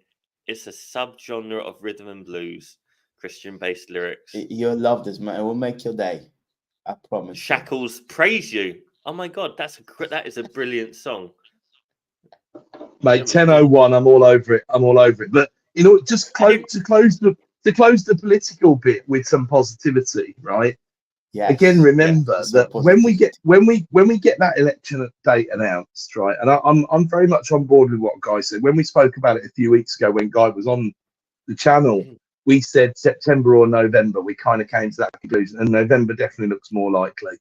It's a subgenre of rhythm and blues, Christian-based lyrics. You'll love this, man. It will make your day. I promise. Shackles praise you. Oh my God, that is a brilliant song. Mate, 10:01. I'm all over it. But just to close the political bit with some positivity, right? Yes. Again, remember that when we get that election date announced, right? And I'm very much on board with what Guy said. When we spoke about it a few weeks ago, when Guy was on the channel, we said September or November. We kind of came to that conclusion, and November definitely looks more likely.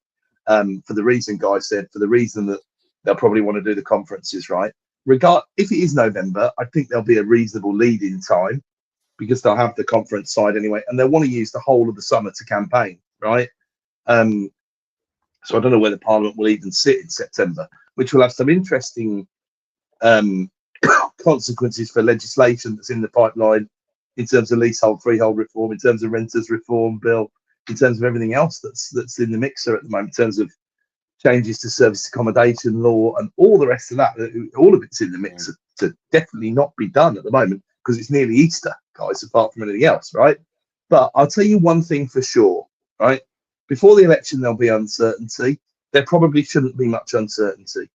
For the reason Guy said, for the reason that they'll probably want to do the conferences, right? If it is November, I think there'll be a reasonable lead-in time, because they'll have the conference side anyway, and they'll want to use the whole of the summer to campaign, right? So I don't know whether Parliament will even sit in September, which will have some interesting consequences for legislation that's in the pipeline, in terms of leasehold freehold reform, in terms of renters reform bill, in terms of everything else that's in the mixer at the moment, in terms of changes to service accommodation law and all the rest of that. All of it's in the mixer to definitely not be done at the moment, because it's nearly Easter, guys, apart from anything else, right? But I'll tell you one thing for sure, right? Before the election, there'll be uncertainty. There probably shouldn't be much uncertainty,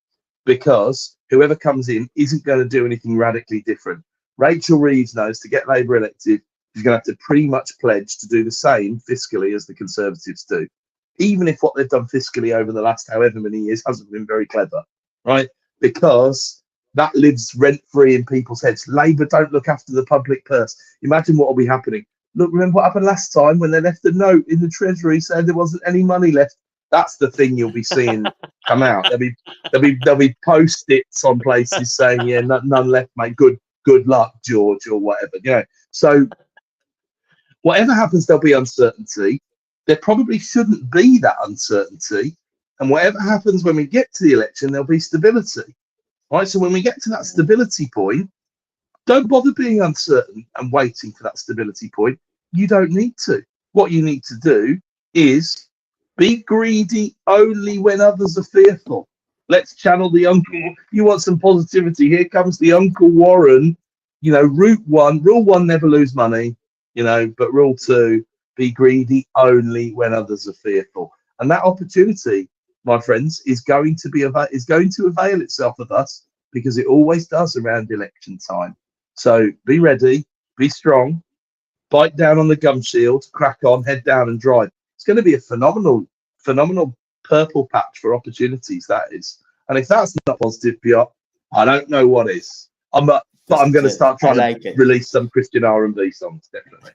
because whoever comes in isn't going to do anything radically different. Rachel Reeves knows to get Labour elected, she's going to have to pretty much pledge to do the same fiscally as the Conservatives do, even if what they've done fiscally over the last however many years hasn't been very clever, right? Because that lives rent-free in people's heads. Labour don't look after the public purse. Imagine what will be happening. Look, remember what happened last time when they left a note in the Treasury saying there wasn't any money left? That's the thing you'll be seeing come out. There'll be post-its on places saying, "Yeah, none left, mate. Good luck, George," or whatever. So whatever happens, there'll be uncertainty. There probably shouldn't be that uncertainty, and whatever happens when we get to the election, there'll be stability. Right. So when we get to that stability point, don't bother being uncertain and waiting for that stability point. You don't need to. What you need to do is be greedy only when others are fearful. Let's channel the uncle. You want some positivity? Here comes the Uncle Warren. Rule one, never lose money. But rule two, be greedy only when others are fearful. And that opportunity, my friends, is going to avail itself of us, because it always does around election time. So be ready, be strong, bite down on the gum shield, crack on, head down and drive. It's going to be a phenomenal purple patch for opportunities, that is. And if that's not positive, Piotr, I don't know what is. But I'm going to start trying to release some Christian R&B songs. Definitely.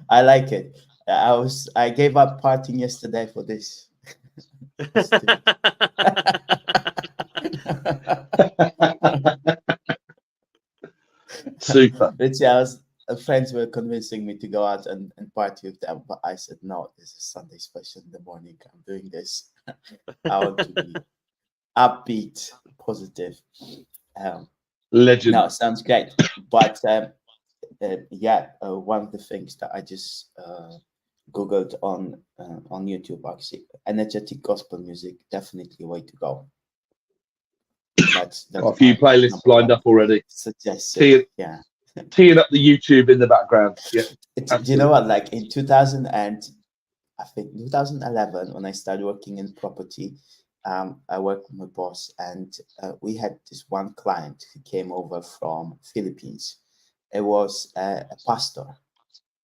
I like it. I gave up partying yesterday for this. Super. Friends were convincing me to go out and party with them, but I said no. This is Sunday special in the morning. I'm doing this. I want to be upbeat, positive. Legend. No, sounds great. But one of the things that I just googled on YouTube, actually, energetic gospel music, definitely a way to go. That's got a few playlists lined up already. Suggested, yeah. Teeing up the YouTube in the background. Yeah. Do you know what? Like in 2011, when I started working in property, I worked with my boss, and we had this one client who came over from Philippines. It was a pastor,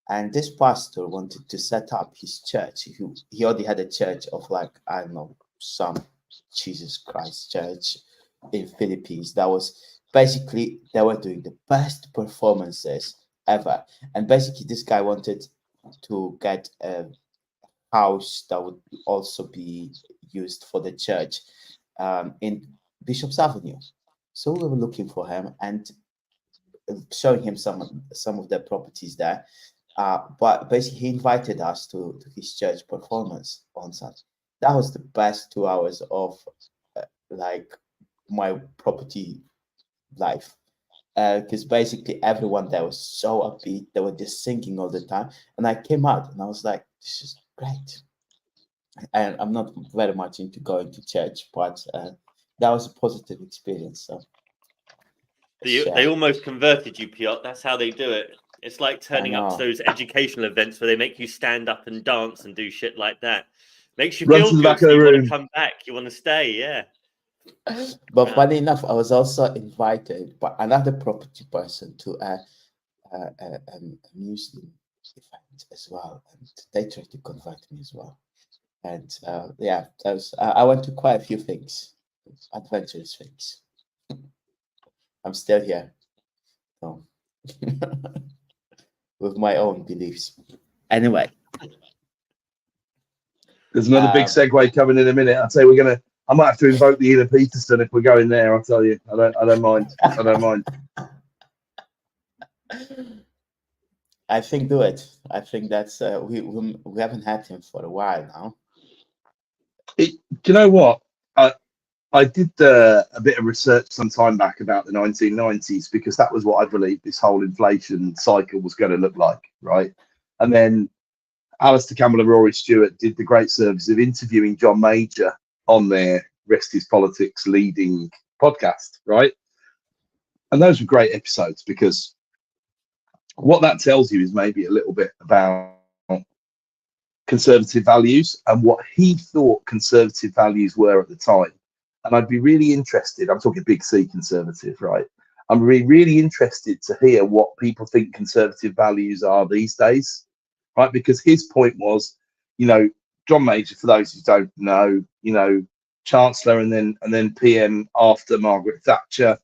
and this pastor wanted to set up his church. He already had a church of some Jesus Christ church in Philippines. That was basically, they were doing the best performances ever. And basically this guy wanted to get a house that would also be used for the church in Bishop's Avenue. So we were looking for him and showing him some of the properties there. But basically he invited us to his church performance on Sunday. That was the best 2 hours of my property life, because basically everyone there was so upbeat. They were just singing all the time, and I came out and I was like, this is great. And I'm not very much into going to church, but that was a positive experience. So they almost converted you, Piotr. That's how they do it. It's like turning up to those educational events where they make you stand up and dance and do shit like that. Makes you feel good. So you want to come back. You want to stay. Yeah. But funny enough, I was also invited by another property person to a Muslim event as well, and they tried to convert me as well. And I went to quite a few things, adventurous things. I'm still here, so with my own beliefs. Anyway, there's another big segue coming in a minute. I'll say I might have to invoke the inner Peterson if we're going there. I'll tell you. I don't mind. I don't mind. I think do it. I think that's we haven't had him for a while now. Do you know what? I did a bit of research some time back about the 1990s, because that was what I believed this whole inflation cycle was going to look like, right? And then Alistair Campbell and Rory Stewart did the great service of interviewing John Major on their Rest is Politics leading podcast, right? And those were great episodes, because what that tells you is maybe a little bit about conservative values and what he thought conservative values were at the time. And I'd be really interested, I'm talking big C conservative, right? I'm really interested to hear what people think conservative values are these days, right? Because his point was, John Major, for those who don't know, Chancellor and then PM after Margaret Thatcher,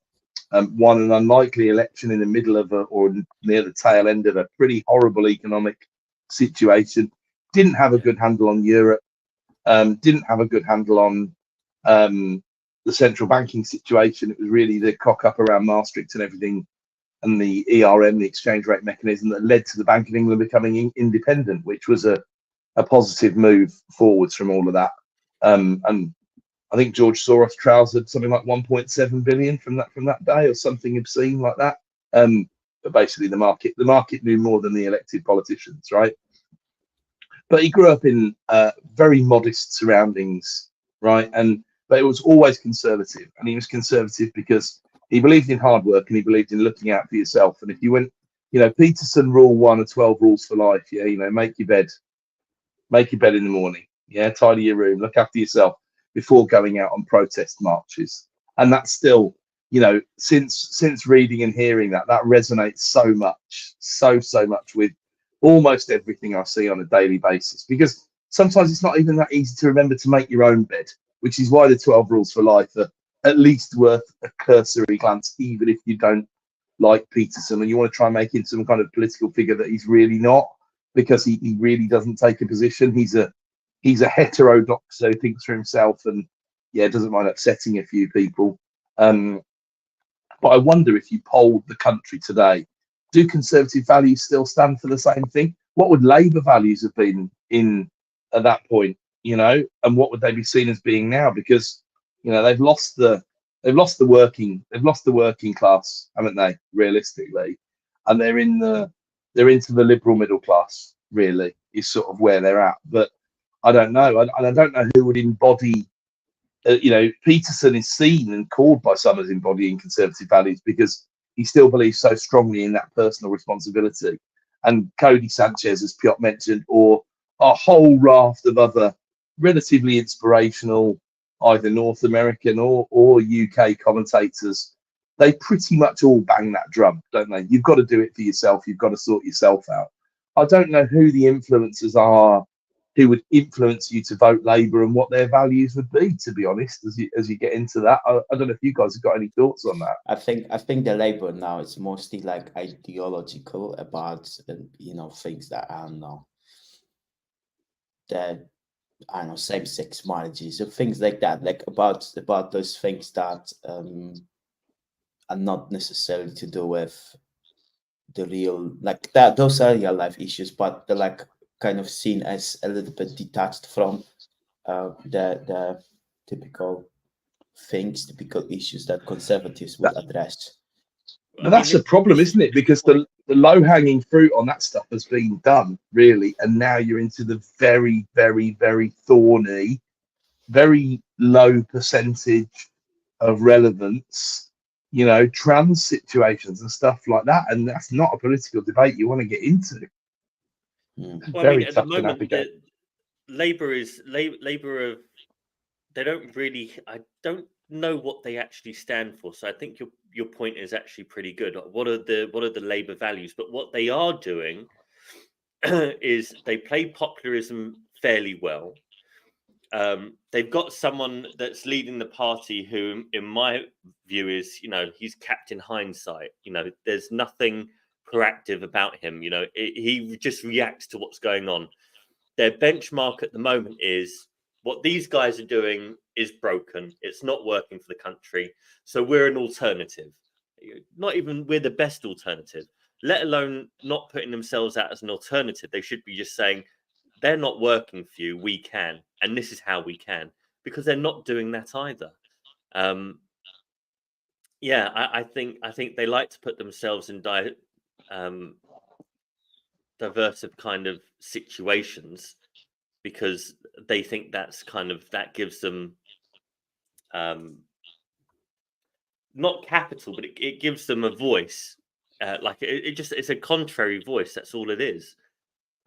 won an unlikely election in the middle of or near the tail end of a pretty horrible economic situation. Didn't have a good handle on Europe. Didn't have a good handle on the central banking situation. It was really the cock up around Maastricht and everything, and the ERM, the exchange rate mechanism, that led to the Bank of England becoming independent, which was a positive move forwards from all of that. And I think George Soros trousered something like 1.7 billion from that day, or something obscene like that. But basically, the market knew more than the elected politicians, right? But he grew up in very modest surroundings, right? But it was always conservative, and he was conservative because he believed in hard work and he believed in looking out for yourself. And if you went, Peterson rule 1 of 12 rules for life, make your bed in the morning, tidy your room, look after yourself before going out on protest marches. And that's still, since reading and hearing that resonates so much with almost everything I see on a daily basis, because sometimes it's not even that easy to remember to make your own bed, which is why the 12 rules for life are at least worth a cursory glance, even if you don't like Peterson and you want to try and make him some kind of political figure that he's really not, because he really doesn't take a position. He's a heterodox, so thinks for himself, and doesn't mind upsetting a few people. But I wonder, if you polled the country today, do Conservative values still stand for the same thing? What would Labour values have been in at that point, and what would they be seen as being now? Because they've lost the working class, haven't they? Realistically, and they're into the liberal middle class. Really, is sort of where they're at. But I don't know, and I don't know who would embody. Peterson is seen and called by some as embodying Conservative values because he still believes so strongly in that personal responsibility. And Cody Sanchez, as Piotr mentioned, or a whole raft of other relatively inspirational, either North American or UK commentators, they pretty much all bang that drum, don't they? You've got to do it for yourself. You've got to sort yourself out. I don't know who the influencers are who would influence you to vote Labour and what their values would be, to be honest, as you get into that. I don't know if you guys have got any thoughts on that. I think the Labour now is mostly like ideological about things that same-sex marriages or things like that, like about those things that are not necessarily to do with the real, like that. Those are real life issues, but they're like kind of seen as a little bit detached from the typical issues that Conservatives would address. But that's the problem, isn't it? Because the low-hanging fruit on that stuff has been done, really, and now you're into the very, very, very thorny, very low percentage of relevance, trans situations and stuff like that, and that's not a political debate you want to get into. Well, at the moment, Labour they don't really. I don't know what they actually stand for. So I think your point is actually pretty good. What are the Labour values? But what they are doing is they play populism fairly well. They've got someone that's leading the party who, in my view, is he's Captain Hindsight. There's nothing proactive about him. He just reacts to what's going on. Their benchmark at the moment is what these guys are doing is broken. It's not working for the country. So we're an alternative. Not even we're the best alternative, let alone not putting themselves out as an alternative. They should be just saying they're not working for you. We can. And this is how we can, because they're not doing that either. I think they like to put themselves in diverse kind of situations because they think that gives them not capital, but it gives them a voice. It's a contrary voice. That's all it is.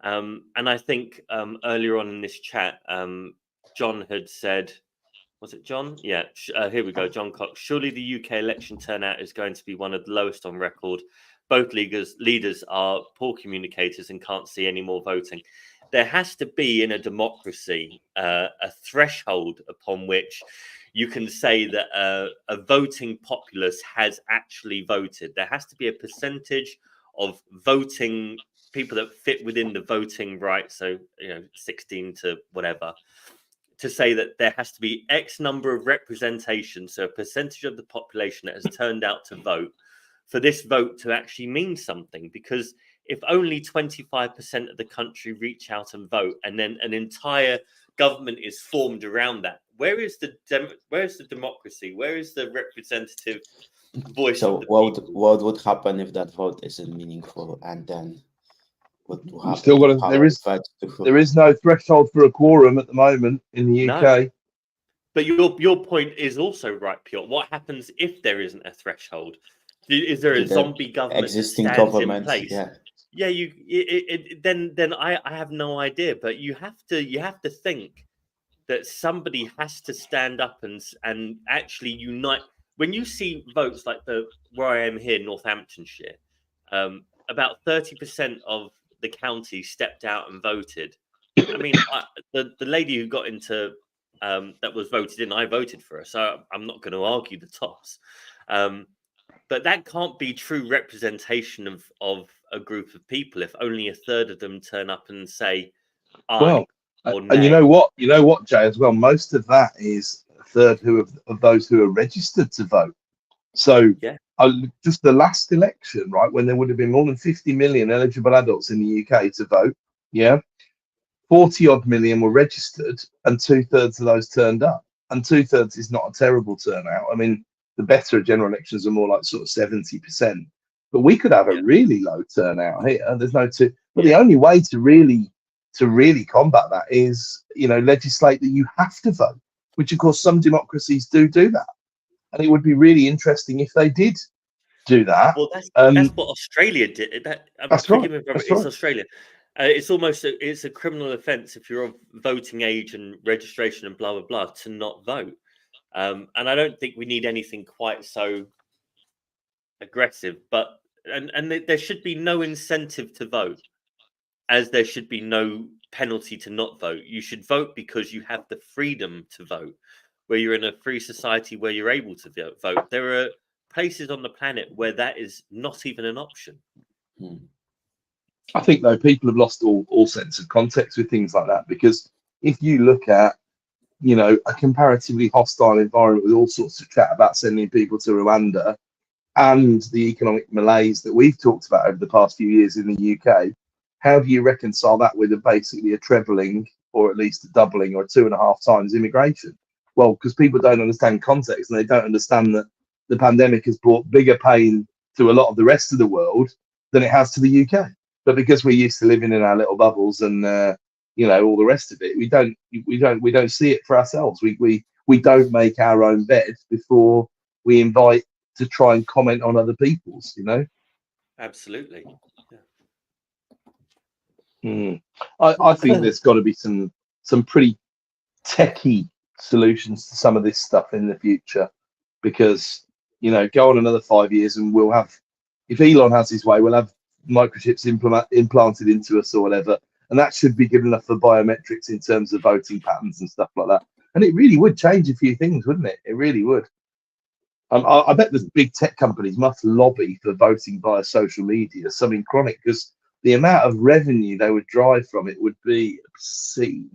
And I think earlier on in this chat, John had said, was it John? Yeah, here we go. John Cox. Surely the UK election turnout is going to be one of the lowest on record. Both leaders are poor communicators and can't see any more voting. There has to be, in a democracy, a threshold upon which you can say that a voting populace has actually voted. There has to be a percentage of voting people that fit within the voting right, so 16 to whatever, to say that there has to be X number of representation, so a percentage of the population that has turned out to vote, for this vote to actually mean something. Because if only 25% of the country reach out and vote, and then an entire government is formed around that, where is the democracy? Where is the representative voice? So what would happen if that vote isn't meaningful, and then what will happen? Still got there is no threshold for a quorum at the moment in the UK. No. But your point is also right, Piotr. What happens if there isn't a threshold? Is there a zombie government existing that stands government in place? Yeah. Then I have no idea. But you have to think that somebody has to stand up and actually unite. When you see votes like where I am here, Northamptonshire, about 30% of the county stepped out and voted. I mean, the lady who got into that was voted in. I voted for her, so I'm not going to argue the toss. But that can't be true representation of a group of people if only a third of them turn up and say aye or nay. And you know what, Jay, as well, most of that is a third of those who are registered to vote. So yeah, just the last election, right, when there would have been more than 50 million eligible adults in the UK to vote, 40 odd million were registered, and 2/3 of those turned up. And 2/3 is not a terrible turnout. I mean, the better general elections are more like sort of 70%. But we could have a really low turnout here. There's no two. But the only way to really combat that is, legislate that you have to vote, which of course some democracies do that. And it would be really interesting if they did do that. Well, that's what Australia did. That's right. It's Australia. It's almost it's a criminal offence if you're of voting age and registration and blah blah blah to not vote. And I don't think we need anything quite so aggressive. But there should be no incentive to vote, as there should be no penalty to not vote. You should vote because you have the freedom to vote. Where you're in a free society where you're able to vote, there are places on the planet where that is not even an option. I think, though, people have lost all sense of context with things like that, because if you look at, a comparatively hostile environment with all sorts of chat about sending people to Rwanda and the economic malaise that we've talked about over the past few years in the UK, how do you reconcile that with basically a trebling or at least a doubling or 2.5 times immigration? Well, because people don't understand context, and they don't understand that the pandemic has brought bigger pain to a lot of the rest of the world than it has to the UK. But because we're used to living in our little bubbles and all the rest of it, we don't see it for ourselves. We don't make our own bed before we invite to try and comment on other people's. Absolutely. I think there's got to be some pretty techie solutions to some of this stuff in the future, because go on another 5 years and we'll have, if Elon has his way, we'll have microchips implanted into us or whatever, and that should be good enough for biometrics in terms of voting patterns and stuff like that. And it really would change a few things, wouldn't it? It really would. I bet the big tech companies must lobby for voting via social media, something chronic, because the amount of revenue they would drive from it would be obscene.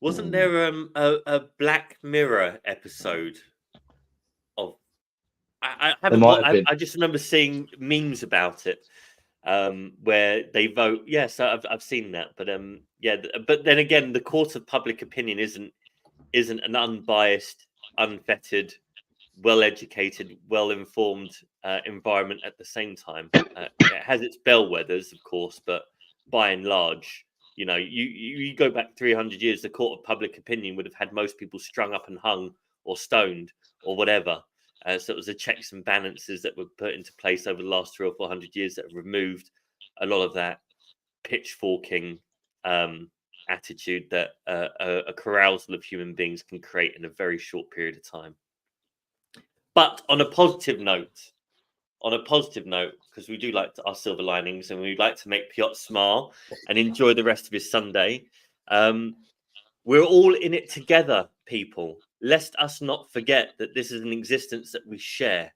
Wasn't there a Black Mirror episode of? I just remember seeing memes about it, where they vote. Yes, I've seen that, but but then again, the court of public opinion isn't an unbiased, unfettered, well-educated, well-informed environment at the same time. It has its bellwethers, of course, but by and large, you go back 300 years, the court of public opinion would have had most people strung up and hung or stoned or whatever. So it was the checks and balances that were put into place over the last 300 or 400 years that have removed a lot of that pitchforking attitude that a carousal of human beings can create in a very short period of time. But on a positive note, because we do like our silver linings and we'd like to make Piotr smile and enjoy the rest of his Sunday, we're all in it together, people. Lest us not forget that this is an existence that we share.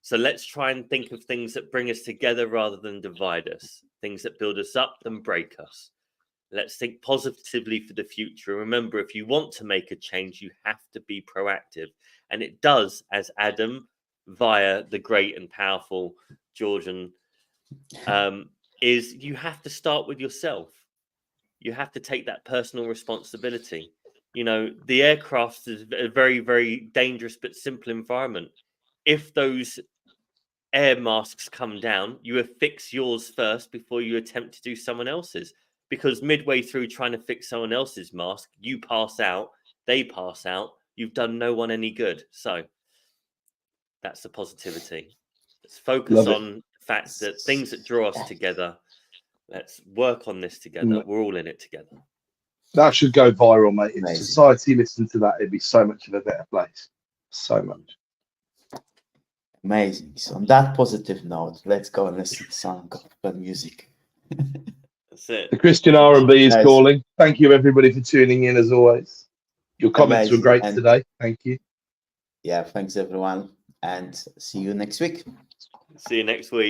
So let's try and think of things that bring us together rather than divide us, things that build us up than break us. Let's think positively for the future. Remember, if you want to make a change, you have to be proactive. And it does, as Adam, via the great and powerful Georgian, is you have to start with yourself. You have to take that personal responsibility. The aircraft is a very, very dangerous but simple environment. If those air masks come down, you affix yours first before you attempt to do someone else's. Because midway through trying to fix someone else's mask, you pass out, they pass out, you've done no one any good. So that's the positivity. Let's focus on the fact that things that draw us together, let's work on this together. We're all in it together. That should go viral, mate. If society listened to that, it'd be so much of a better place. So much. Amazing. So on that positive note, let's go and listen to some gospel music. That's it. The Christian R&B is calling. Thank you, everybody, for tuning in, as always. Your comments were Amazing. great And today. Thank you. yeah, thanks everyone, and see you next week. See you next week.